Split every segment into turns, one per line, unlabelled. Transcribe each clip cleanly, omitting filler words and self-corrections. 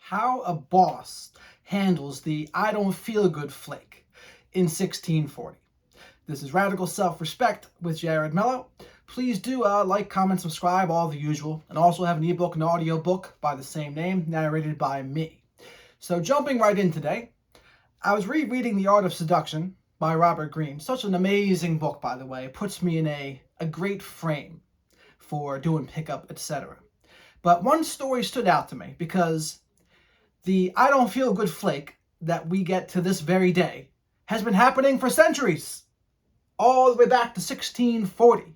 How a Boss Handles the I Don't Feel Good Flake in 1640. This is Radical Self-Respect with Jared Mello. Please do like, comment, subscribe, all the usual, and also have an ebook and audio book by the same name, narrated by me. So jumping right in today, I was rereading The Art of Seduction by Robert Greene. Such an amazing book, by the way. It puts me in a great frame for doing pickup, etc. But one story stood out to me because the I don't feel good flake that we get to this very day has been happening for centuries, all the way back to 1640.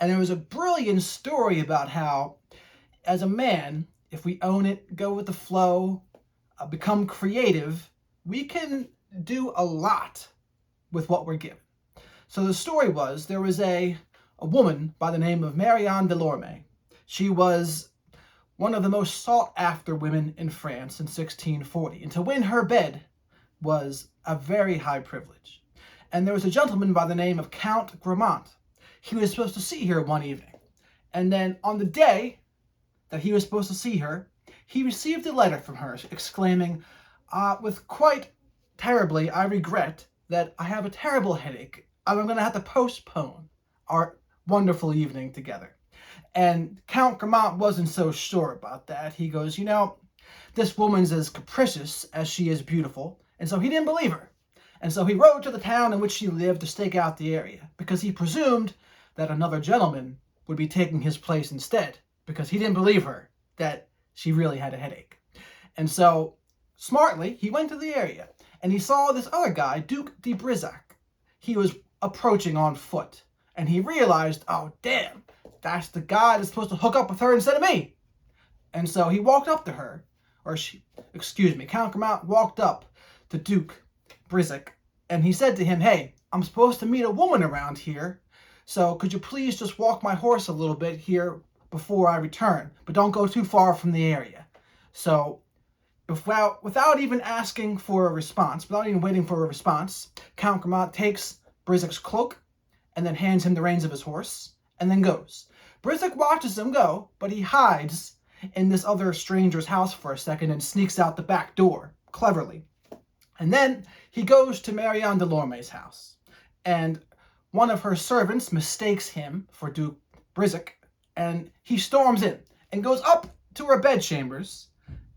And there was a brilliant story about how, as a man, if we own it, go with the flow, become creative, we can do a lot with what we're given. So the story was, there was a woman by the name of Marianne Delorme. She was one of the most sought-after women in France in 1640, and to win her bed was a very high privilege. And there was a gentleman by the name of Count Grammont. He was supposed to see her one evening, and then on the day that he was supposed to see her, he received a letter from her exclaiming, with quite terribly, I regret that I have a terrible headache, and I'm going to have to postpone our wonderful evening together. And Count Grammont wasn't so sure about that. He goes, this woman's as capricious as she is beautiful. And so he didn't believe her. And so he rode to the town in which she lived to stake out the area, because he presumed that another gentleman would be taking his place instead, because he didn't believe her that she really had a headache. And so, smartly, he went to the area, and he saw this other guy, Duke de Brisac. He was approaching on foot, and he realized, oh, damn, that's the guy that's supposed to hook up with her instead of me. And so he walked up to her, Count Grammont walked up to Duke Brisac, and he said to him, hey, I'm supposed to meet a woman around here, so could you please just walk my horse a little bit here before I return, but don't go too far from the area. So without even asking for a response, without even waiting for a response, Count Grammont takes Brisac's cloak and then hands him the reins of his horse and then goes. Brisac watches him go, but he hides in this other stranger's house for a second and sneaks out the back door, cleverly. And then he goes to Marianne Delorme's house, and one of her servants mistakes him for Duke Brisac, and he storms in and goes up to her bedchambers,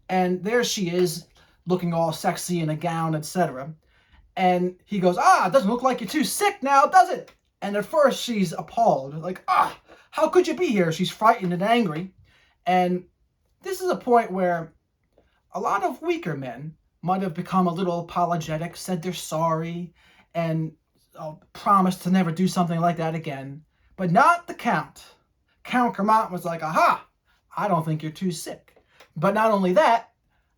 and there she is, looking all sexy in a gown, etc. And he goes, it doesn't look like you're too sick now, does it? And at first she's appalled, like, how could you be here? She's frightened and angry. And this is a point where a lot of weaker men might have become a little apologetic, said they're sorry, and promised to never do something like that again. But not the Count. Count Grammont was like, I don't think you're too sick. But not only that,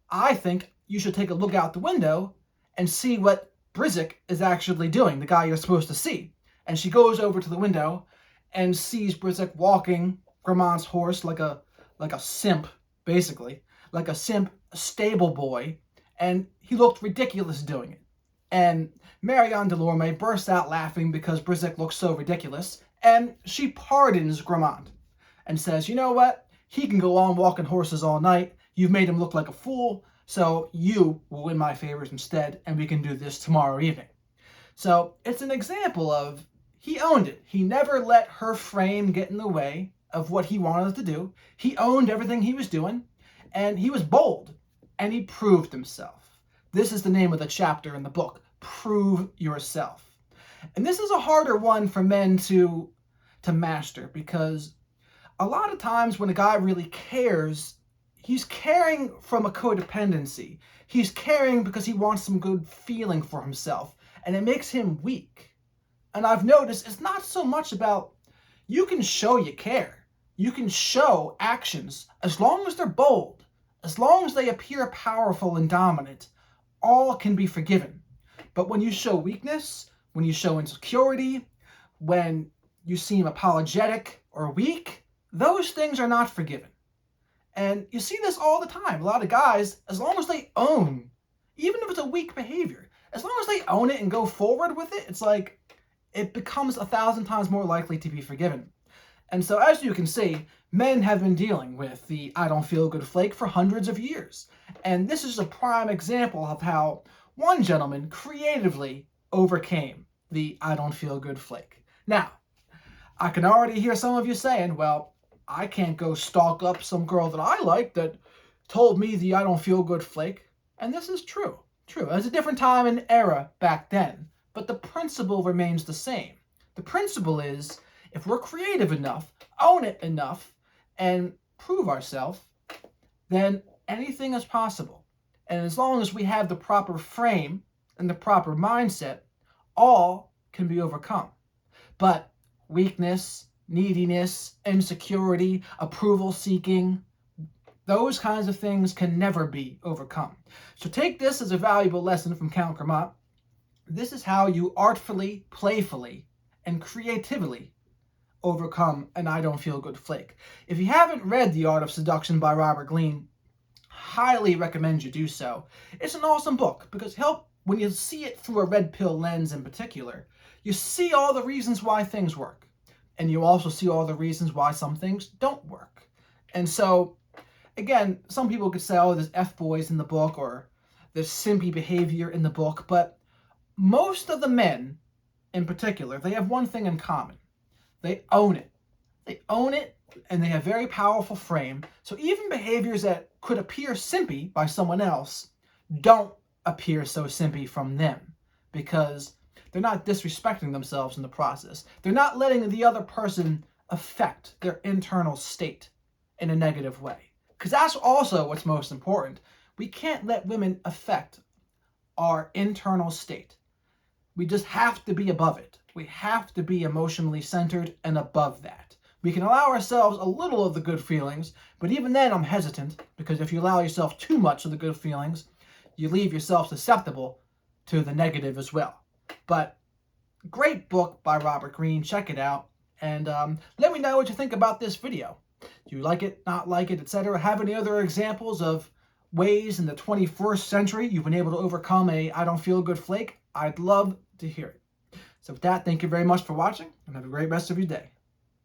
I think you should take a look out the window and see what Brisac is actually doing, the guy you're supposed to see. And she goes over to the window and sees Brisac walking Grammont's horse like a simp, basically. Like a simp, a stable boy. And he looked ridiculous doing it. And Marianne Delorme bursts out laughing because Brisac looks so ridiculous. And she pardons Grammont and says, you know what? He can go on walking horses all night. You've made him look like a fool. So you will win my favors instead. And we can do this tomorrow evening. So it's an example of he owned it. He never let her frame get in the way of what he wanted to do. He owned everything he was doing, and he was bold, and he proved himself. This is the name of the chapter in the book, Prove Yourself. And this is a harder one for men to master, because a lot of times when a guy really cares, he's caring from a codependency. He's caring because he wants some good feeling for himself, and it makes him weak. And I've noticed it's not so much about, you can show you care. You can show actions as long as they're bold, as long as they appear powerful and dominant, all can be forgiven. But when you show weakness, when you show insecurity, when you seem apologetic or weak, those things are not forgiven. And you see this all the time. A lot of guys, as long as they own, even if it's a weak behavior, as long as they own it and go forward with it, it's like, it becomes 1,000 times more likely to be forgiven. And so, as you can see, men have been dealing with the I don't feel good flake for hundreds of years. And this is a prime example of how one gentleman creatively overcame the I don't feel good flake. Now, I can already hear some of you saying, well, I can't go stalk up some girl that I like that told me the I don't feel good flake. And this is true. True. It was a different time and era back then, but the principle remains the same. The principle is, if we're creative enough, own it enough, and prove ourselves, then anything is possible. And as long as we have the proper frame and the proper mindset, all can be overcome. But weakness, neediness, insecurity, approval seeking, those kinds of things can never be overcome. So take this as a valuable lesson from Count Grammont. This is how you artfully, playfully, and creatively overcome an I don't feel good flake. If you haven't read The Art of Seduction by Robert Greene, highly recommend you do so. It's an awesome book because when you see it through a red pill lens in particular, you see all the reasons why things work. And you also see all the reasons why some things don't work. And so, again, some people could say, oh, there's F-boys in the book or there's simpy behavior in the book, but most of the men in particular, they have one thing in common. They own it. They own it, and they have very powerful frame. So even behaviors that could appear simpy by someone else don't appear so simpy from them because they're not disrespecting themselves in the process. They're not letting the other person affect their internal state in a negative way. Because that's also what's most important. We can't let women affect our internal state. We just have to be above it. We have to be emotionally centered and above that. We can allow ourselves a little of the good feelings, but even then I'm hesitant, because if you allow yourself too much of the good feelings, you leave yourself susceptible to the negative as well. But great book by Robert Greene. Check it out. And let me know what you think about this video. Do you like it, not like it, etc.? Have any other examples of ways in the 21st century you've been able to overcome a I don't feel good flake? I'd love to hear it. So with that, thank you very much for watching, and have a great rest of your day.